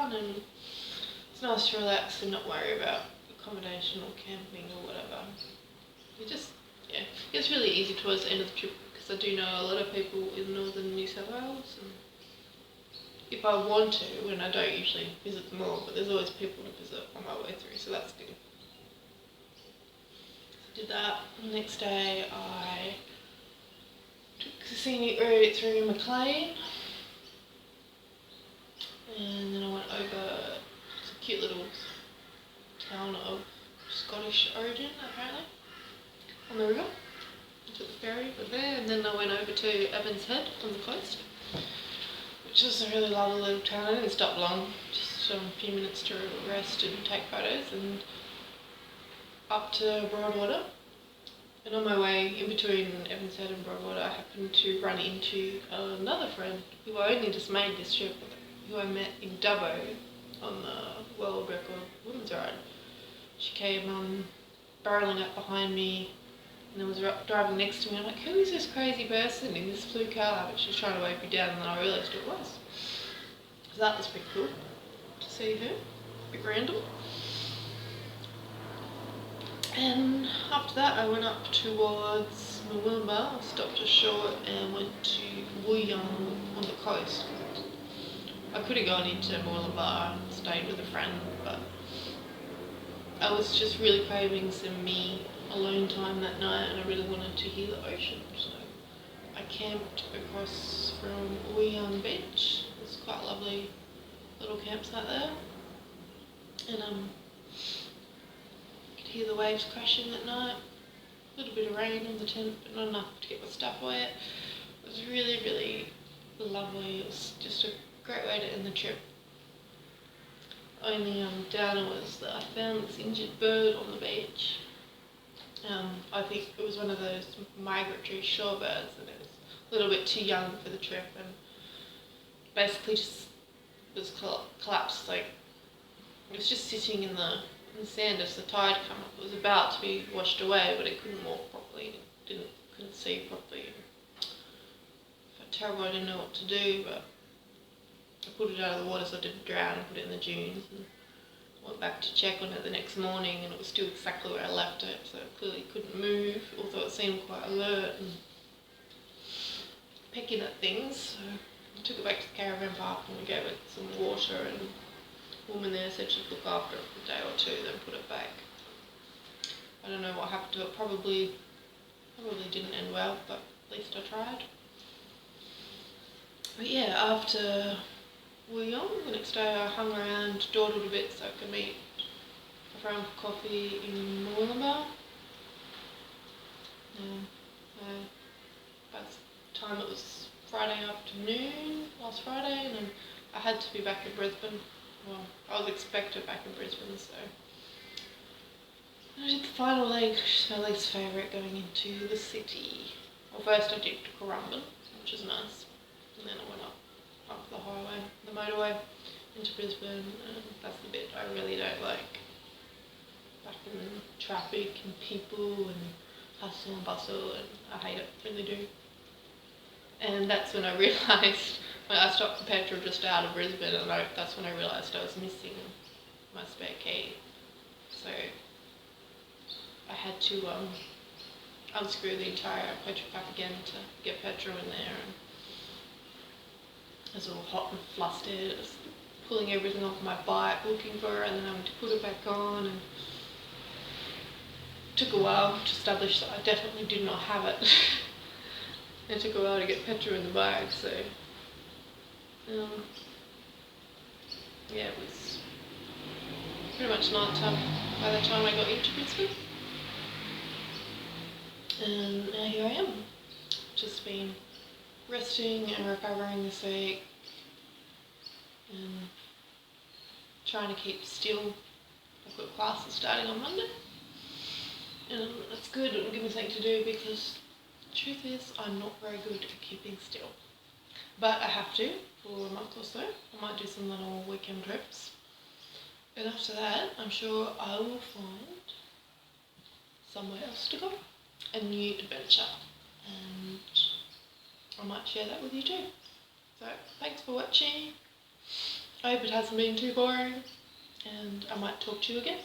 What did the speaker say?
town, and it's nice to relax and not worry about accommodation or camping or whatever. Yeah, it's really easy towards the end of the trip because I do know a lot of people in northern New South Wales, and if I want to, and I don't usually visit them all, but there's always people to visit on my way through, so that's good. So I did that. The next day I took the scenic route through Maclean, and then I went over to a cute little town of Scottish origin, apparently, on the river. I took the ferry from there, and then I went over to Evans Head on the coast, which is a really lovely little town. I didn't stop long, just a few minutes to rest and take photos, and up to Broadwater. And on my way in between Evans Head and Broadwater, I happened to run into another friend who I only just made this trip with, who I met in Dubbo on the World Record Women's Ride. She came barreling up behind me and then was driving next to me. I'm like, who is this crazy person in this blue car? But she was trying to wave me down, and then I realised who it was. So that was pretty cool to see her. A bit random. And after that I went up towards Murwillumbah, stopped ashore and went to Wooyung on the coast. I could have gone into Murwillumbah and stayed with a friend, but I was just really craving some me alone time that night, and I really wanted to hear the ocean. So I camped across from Wooyung Beach. It's quite a lovely little campsite there, and hear the waves crashing at night. A little bit of rain on the tent, but not enough to get my stuff wet. It was really, really lovely. It was just a great way to end the trip. Only downer was that I found this injured bird on the beach. I think it was one of those migratory shorebirds, and it was a little bit too young for the trip, and basically just was collapsed. Like, it was just sitting in the sand as the tide came up. It was about to be washed away, but it couldn't walk properly, couldn't see properly. I felt terrible, I didn't know what to do, but I pulled it out of the water so I didn't drown, and put it in the dunes, and went back to check on it the next morning, and it was still exactly where I left it, so it clearly couldn't move, although it seemed quite alert and pecking at things. So I took it back to the caravan park and we gave it some water, and the woman there said she'd look after it for a day or two, then put it back. I don't know what happened to it. Probably didn't end well, but at least I tried. But yeah, after Wooyung, the next day I hung around, dawdled a bit so I could meet a friend for coffee in Murwillumbah. By the time it was Friday afternoon, last Friday, and then I had to be back in Brisbane. Well, I was expected back in Brisbane, so I did the final leg, which is my least favourite, going into the city. Well, first I did Currumbin, which is nice, and then I went up the highway, the motorway, into Brisbane, and that's the bit I really don't like. Back in traffic and people and hustle and bustle, and I hate it, really do. And that's when I realised, when I stopped the petrol just out of Brisbane, and that's when I realised I was missing my spare key. So I had to unscrew the entire petrol pack again to get petrol in there. And I was all hot and flustered. I was pulling everything off my bike, looking for it, and then having to put it back on. And it took a while to establish that I definitely did not have it. It took a while to get petrol in the bag, so yeah, it was pretty much night time by the time I got into Brisbane. And now here I am, just been resting and recovering this week and trying to keep still. I've got classes starting on Monday, and that's good. It'll give me something to do, because the truth is I'm not very good at keeping still. But I have to for a month or so. I might do some little weekend trips. And after that, I'm sure I will find somewhere else to go. A new adventure. And I might share that with you too. So, thanks for watching. I hope it hasn't been too boring, and I might talk to you again.